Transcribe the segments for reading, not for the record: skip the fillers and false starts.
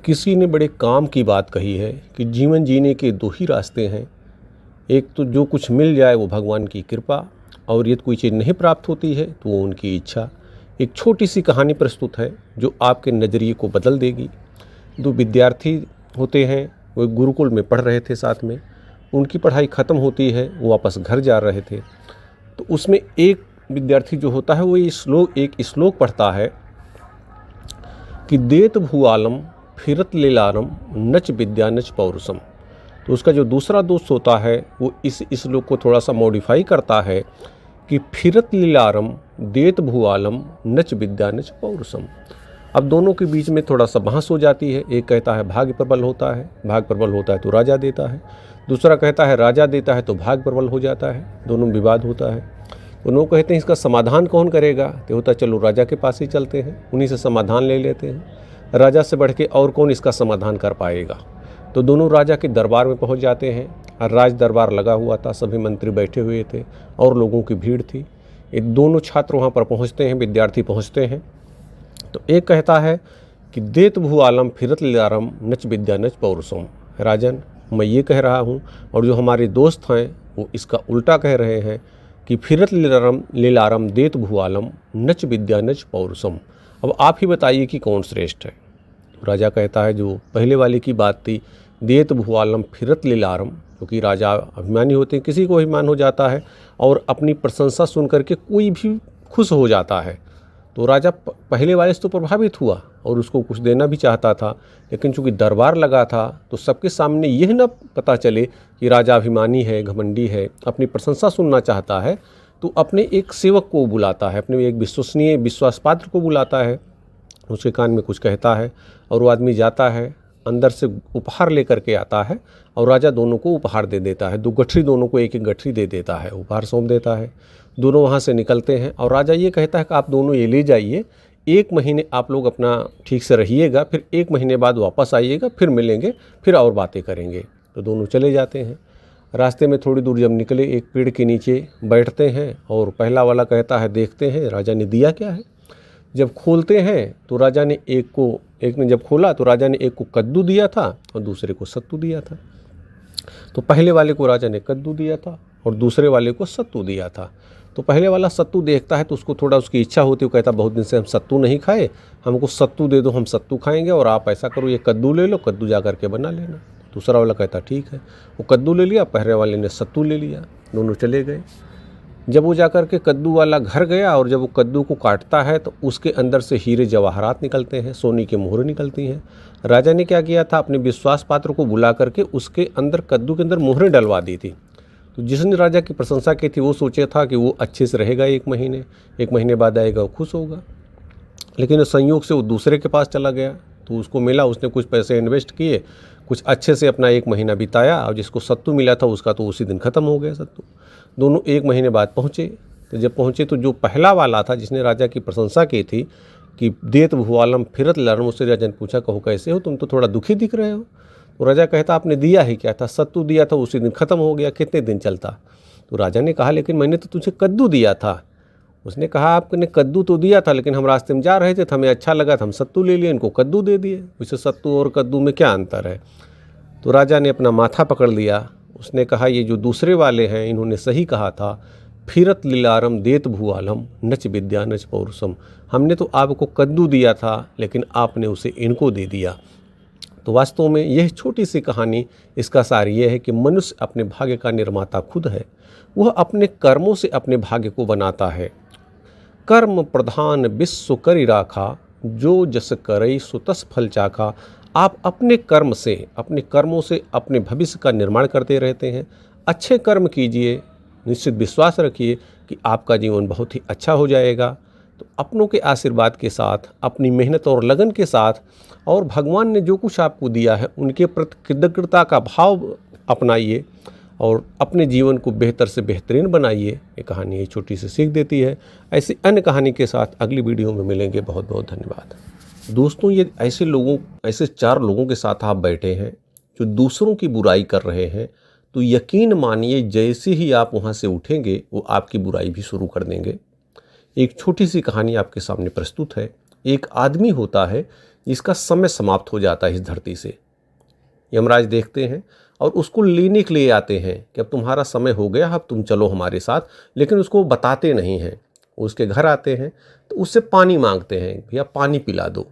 किसी ने बड़े काम की बात कही है कि जीवन जीने के दो ही रास्ते हैं। एक तो जो कुछ मिल जाए वो भगवान की कृपा, और यदि कोई चीज़ नहीं प्राप्त होती है तो वो उनकी इच्छा। एक छोटी सी कहानी प्रस्तुत है जो आपके नज़रिए को बदल देगी। दो विद्यार्थी होते हैं, वो एक गुरुकुल में पढ़ रहे थे साथ में। उनकी पढ़ाई ख़त्म होती है, वो वापस घर जा रहे थे। तो उसमें एक विद्यार्थी जो होता है वो एक श्लोक पढ़ता है कि देत भूआलम फिरत लीलारम नच विद्या नच पौरुषम। तो उसका जो दूसरा दोस्त होता है वो इस श्लोक को थोड़ा सा मॉडिफाई करता है कि फिरत लीलारम देत भूआलम नच विद्या नच पौरुषम। अब दोनों के बीच में थोड़ा सा बहस हो जाती है। एक कहता है भाग्य प्रबल होता है, भाग्य प्रबल होता है तो राजा देता है। दूसरा कहता है राजा देता है तो भाग्य प्रबल हो जाता है। दोनों विवाद होता है। दोनों कहते हैं इसका समाधान कौन करेगा। तो होता चलो राजा के पास ही चलते हैं, उन्हीं से समाधान ले लेते हैं। राजा से बढ़ के और कौन इसका समाधान कर पाएगा। तो दोनों राजा के दरबार में पहुंच जाते हैं। और राज दरबार लगा हुआ था, सभी मंत्री बैठे हुए थे और लोगों की भीड़ थी। ये दोनों छात्र वहाँ पर पहुँचते हैं, विद्यार्थी पहुँचते हैं। तो एक कहता है कि देत भू आलम फिरत लीलारम नच विद्या नच पौरुषम। राजन, मैं ये कह रहा हूँ और जो हमारे दोस्त हैं वो इसका उल्टा कह रहे हैं कि फिरत लीलारम देत भू आलम नच विद्या नच पौरुषम। अब आप ही बताइए कि कौन श्रेष्ठ है। राजा कहता है जो पहले वाले की बात थी, देत भू आलम फिरत लीलारम, क्योंकि राजा अभिमानी होते हैं, किसी को अभिमान हो जाता है और अपनी प्रशंसा सुन करके कोई भी खुश हो जाता है। तो राजा पहले वाले से तो प्रभावित हुआ और उसको कुछ देना भी चाहता था, लेकिन चूंकि दरबार लगा था तो सबके सामने यह न पता चले कि राजा अभिमानी है, घमंडी है, अपनी प्रशंसा सुनना चाहता है। तो अपने एक सेवक को बुलाता है, अपने एक विश्वसनीय विश्वास पात्र को बुलाता है, उसके कान में कुछ कहता है और वो आदमी जाता है, अंदर से उपहार लेकर के आता है और राजा दोनों को उपहार दे देता है। दो गठरी, दोनों को एक एक गठरी दे देता है, उपहार सौंप देता है। दोनों वहाँ से निकलते हैं और राजा ये कहता है कि आप दोनों ये ले जाइए, 1 महीने आप लोग अपना ठीक से रहिएगा, फिर 1 महीने बाद वापस आइएगा, फिर मिलेंगे, फिर और बातें करेंगे। तो दोनों चले जाते हैं। रास्ते में थोड़ी दूर जब निकले, एक पेड़ के नीचे बैठते हैं और पहला वाला कहता है देखते हैं राजा ने दिया क्या है। जब खोलते हैं तो राजा ने एक ने जब खोला तो राजा ने एक को कद्दू दिया था और दूसरे को सत्तू दिया था। तो पहले वाले को राजा ने कद्दू दिया था और दूसरे वाले को सत्तू दिया था। तो पहले वाला सत्तू देखता है तो उसको थोड़ा उसकी इच्छा होती है, वो कहता बहुत दिन से हम सत्तू नहीं खाए, हमको सत्तू दे दो, हम सत्तू खाएंगे, और आप ऐसा करो ये कद्दू ले लो, कद्दू जा करके बना लेना। दूसरा वाला कहता ठीक है, वो कद्दू ले लिया, पहले वाले ने सत्तू ले लिया, दोनों चले गए। जब वो जाकर के कद्दू वाला घर गया और जब वो कद्दू को काटता है तो उसके अंदर से हीरे जवाहरात निकलते हैं, सोने की मोहरें निकलती हैं। राजा ने क्या किया था, अपने विश्वास पात्र को बुला करके उसके अंदर कद्दू के अंदर मोहरें डलवा दी थी। तो जिसने राजा की प्रशंसा की थी वो सोचा था कि वो अच्छे से रहेगा 1 महीने, 1 महीने बाद आएगा वो खुश होगा। लेकिन संयोग से वो दूसरे के पास चला गया तो उसको मिला, उसने कुछ पैसे इन्वेस्ट किए, कुछ अच्छे से अपना 1 महीना बिताया और जिसको सत्तू मिला था उसका तो उसी दिन ख़त्म हो गया सत्तू। दोनों 1 महीने बाद पहुँचे। तो जब पहुँचे तो जो पहला वाला था जिसने राजा की प्रशंसा की थी कि देत भुआलम फिरत लरम, उससे राजा ने पूछा कहो कैसे हो, तुम तो थोड़ा दुखी दिख रहे हो। तो राजा कहता आपने दिया ही क्या था, सत्तू दिया था, उसी दिन ख़त्म हो गया, कितने दिन चलता। तो राजा ने कहा लेकिन मैंने तो तुझे कद्दू दिया था। उसने कहा आपने कद्दू तो दिया था लेकिन हम रास्ते में जा रहे थे तो हमें अच्छा लगा था, हम सत्तू ले लिए, इनको कद्दू दे दिए, वैसे सत्तू और कद्दू में क्या अंतर है। तो राजा ने अपना माथा पकड़ लिया, उसने कहा ये जो दूसरे वाले हैं इन्होंने सही कहा था, फिरत लीलारम देत भूआलम नच विद्या नच पौरुषम। हमने तो आपको कद्दू दिया था लेकिन आपने उसे इनको दे दिया। तो वास्तव में यह छोटी सी कहानी, इसका सार यह है कि मनुष्य अपने भाग्य का निर्माता खुद है। वह अपने कर्मों से अपने भाग्य को बनाता है। कर्म प्रधान विश्व करि राखा, जो जस करई सो तस फल चाखा। आप अपने कर्मों से अपने भविष्य का निर्माण करते रहते हैं। अच्छे कर्म कीजिए, निश्चित विश्वास रखिए कि आपका जीवन बहुत ही अच्छा हो जाएगा। तो अपनों के आशीर्वाद के साथ, अपनी मेहनत और लगन के साथ, और भगवान ने जो कुछ आपको दिया है उनके प्रति कृतज्ञता का भाव अपनाइए और अपने जीवन को बेहतर से बेहतरीन बनाइए। ये कहानी ये छोटी सी सीख देती है। ऐसी अन्य कहानी के साथ अगली वीडियो में मिलेंगे। बहुत बहुत धन्यवाद दोस्तों। ये ऐसे 4 लोगों के साथ आप बैठे हैं जो दूसरों की बुराई कर रहे हैं, तो यकीन मानिए जैसे ही आप वहाँ से उठेंगे वो आपकी बुराई भी शुरू कर देंगे। एक छोटी सी कहानी आपके सामने प्रस्तुत है। एक आदमी होता है इसका समय समाप्त हो जाता है इस धरती से। यमराज देखते हैं और उसको लेने के लिए आते हैं कि अब तुम्हारा समय हो गया, अब तुम चलो हमारे साथ, लेकिन उसको बताते नहीं हैं। उसके घर आते हैं तो उससे पानी मांगते हैं, भैया पानी पिला दो।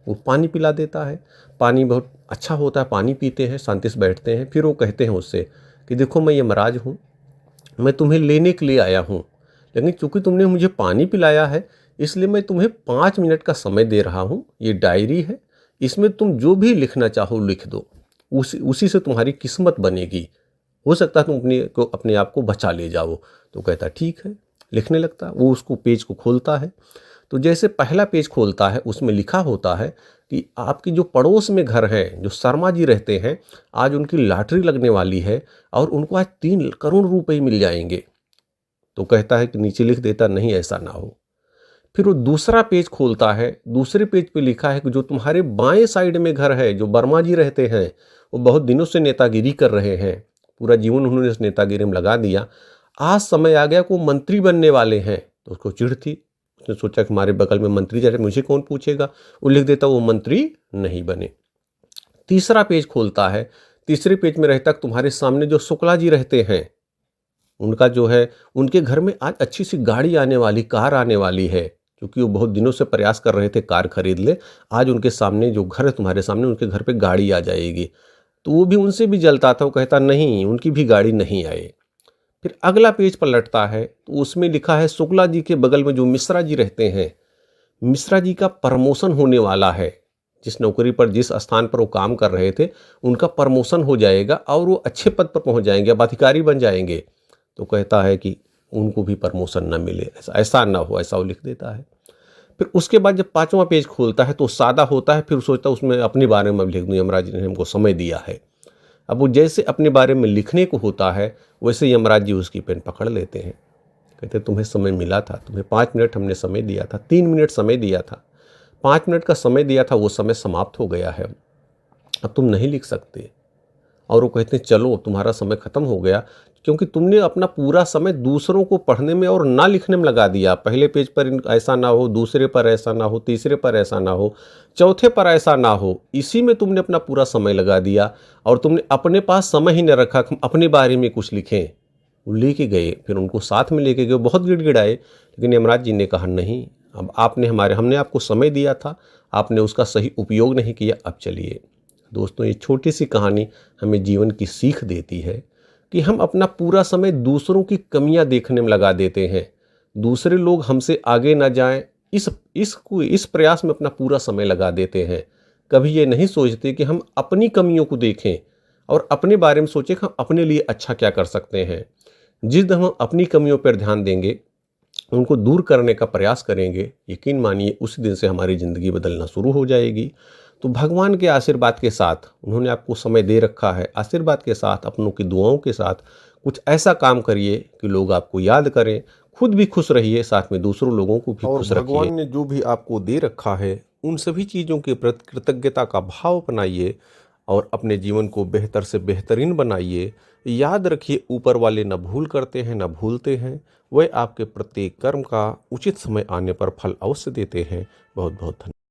वो पानी पिला देता है, पानी बहुत अच्छा होता है, पानी पीते हैं, शांति से बैठते हैं। फिर वो कहते हैं उससे कि देखो मैं यमराज हूँ, मैं तुम्हें लेने के लिए आया हूँ, लेकिन चूंकि तुमने मुझे पानी पिलाया है इसलिए मैं तुम्हें 5 मिनट का समय दे रहा हूँ। ये डायरी है, इसमें तुम जो भी लिखना चाहो लिख दो, उसी से तुम्हारी किस्मत बनेगी। हो सकता है तुम अपने आप को बचा ले जाओ। तो कहता ठीक है, लिखने लगता। वो उसको पेज को खोलता है, तो जैसे पहला पेज खोलता है उसमें लिखा होता है कि आपकी जो पड़ोस में घर है, जो शर्मा जी रहते हैं, आज उनकी लॉटरी लगने वाली है और उनको आज 3 करोड़ रुपए मिल जाएंगे। तो कहता है कि नीचे लिख देता, नहीं ऐसा ना हो। फिर वो दूसरा पेज खोलता है, दूसरे पेज पे लिखा है कि जो तुम्हारे बाएं साइड में घर है, जो वर्मा जी रहते हैं, वो बहुत दिनों से नेतागिरी कर रहे हैं, पूरा जीवन उन्होंने इस नेतागिरी में लगा दिया, आज समय आ गया कि वो मंत्री बनने वाले हैं। तो उसको चिढ़ थी, उसने सोचा कि हमारे बगल में मंत्री जा रहे, मुझे कौन पूछेगा। वो लिख देता वो मंत्री नहीं बने। तीसरा पेज खोलता है, तीसरे पेज में रहता तुम्हारे सामने जो शुक्ला जी रहते हैं, उनका जो है, उनके घर में आज अच्छी सी गाड़ी आने वाली, कार आने वाली है, क्योंकि वो बहुत दिनों से प्रयास कर रहे थे कार खरीद ले। आज उनके सामने जो घर है तुम्हारे सामने, उनके घर पे गाड़ी आ जाएगी। तो वो भी उनसे भी जलता था, वो कहता नहीं उनकी भी गाड़ी नहीं आए। फिर अगला पेज पलटता है तो उसमें लिखा है शुक्ला जी के बगल में जो मिश्रा जी रहते हैं, मिश्रा जी का प्रमोशन होने वाला है। जिस नौकरी पर, जिस स्थान पर वो काम कर रहे थे, उनका प्रमोशन हो जाएगा और वो अच्छे पद पर पहुंच जाएंगे, अब अधिकारी बन जाएंगे। तो कहता है कि उनको भी प्रमोशन ना मिले, ऐसा ना हो, ऐसा वो लिख देता है। फिर उसके बाद जब पांचवा पेज खोलता है तो सादा होता है, फिर सोचता है उसमें अपने बारे में लिख दूँ, यमराज ने हमको समय दिया है। अब वो जैसे अपने बारे में लिखने को होता है वैसे यमराज जी उसकी पेन पकड़ लेते हैं, कहते तुम्हें समय मिला था, तुम्हें 5 मिनट हमने समय दिया था, 3 मिनट समय दिया था, 5 मिनट का समय दिया था, वो समय समाप्त हो गया है, अब तुम नहीं लिख सकते। और वो कहते हैं चलो तुम्हारा समय खत्म हो गया, क्योंकि तुमने अपना पूरा समय दूसरों को पढ़ने में और ना लिखने में लगा दिया। पहले पेज पर ऐसा ना हो, दूसरे पर ऐसा ना हो, तीसरे पर ऐसा ना हो, चौथे पर ऐसा ना हो, इसी में तुमने अपना पूरा समय लगा दिया और तुमने अपने पास समय ही न रखा कि अपने बारे में कुछ लिखें। वो लेके गए, फिर उनको साथ में लेके गए, बहुत गिड़गिड़ाए, लेकिन यमराज जी ने कहा नहीं, अब हमने आपको समय दिया था, आपने उसका सही उपयोग नहीं किया, अब चलिए। दोस्तों, ये छोटी सी कहानी हमें जीवन की सीख देती है कि हम अपना पूरा समय दूसरों की कमियां देखने में लगा देते हैं, दूसरे लोग हमसे आगे ना जाएं, इस प्रयास में अपना पूरा समय लगा देते हैं। कभी ये नहीं सोचते कि हम अपनी कमियों को देखें और अपने बारे में सोचें कि हम अपने लिए अच्छा क्या कर सकते हैं। जिस दिन हम अपनी कमियों पर ध्यान देंगे, उनको दूर करने का प्रयास करेंगे, यकीन मानिए उसी दिन से हमारी ज़िंदगी बदलना शुरू हो जाएगी। तो भगवान के आशीर्वाद के साथ, उन्होंने आपको समय दे रखा है, आशीर्वाद के साथ, अपनों की दुआओं के साथ कुछ ऐसा काम करिए कि लोग आपको याद करें, खुद भी खुश रहिए, साथ में दूसरों लोगों को भी खुश रखिए। भगवान ने जो भी आपको दे रखा है उन सभी चीज़ों के प्रति कृतज्ञता का भाव अपनाइए और अपने जीवन को बेहतर से बेहतरीन बनाइए। याद रखिए, ऊपर वाले न भूल करते हैं न भूलते हैं, वह आपके प्रत्येक कर्म का उचित समय आने पर फल अवश्य देते हैं। बहुत बहुत धन्यवाद।